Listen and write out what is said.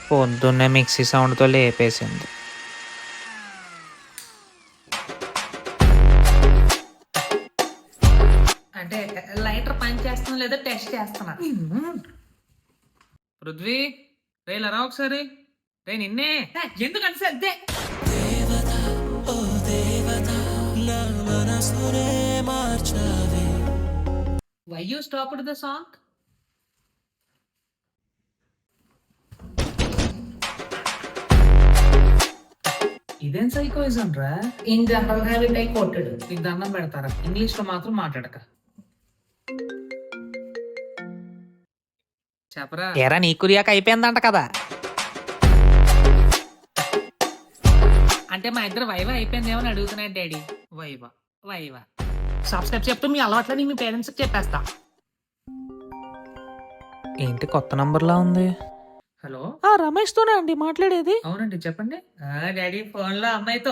పొద్దున్నే మిక్సీ సౌండ్తో లేపేసింది. అంటే లైటర్ పని చేస్తున్నా లేదా టెస్ట్ చేస్తున్నా. పృథ్వీ రేలరా ఒకసారి రే నిన్నే ఎందుకంటే అంతే why you stopped the song. ఇదేం సైకోయిజం రా. ఇన్ జనరల్ గా వీటై కొట్టాడు. నీకు దండం పెడతారా, ఇంగ్లీష్ లో మాత్రం మాట్లాడక. చెప్పరా. ఎరా నీ కురియాక అయిపోయిందంట కదా. అంటే మా ఇద్దరు వైవా అయిపోయిందేమో అని అడుగుతున్నాడు డాడీ. వైవా వైవా సబ్స్క్రైబ్ చెప్తూ మీ అలవాట్లని మీ పేరెంట్స్ కి చెప్పేస్తా. ఏంటి కొత్త నంబర్లా ఉంది? హలో రమేష్ తోనే అండి మాట్లాడేది. అవునండి చెప్పండి. డాడీ ఫోన్ లో అమ్మాయితో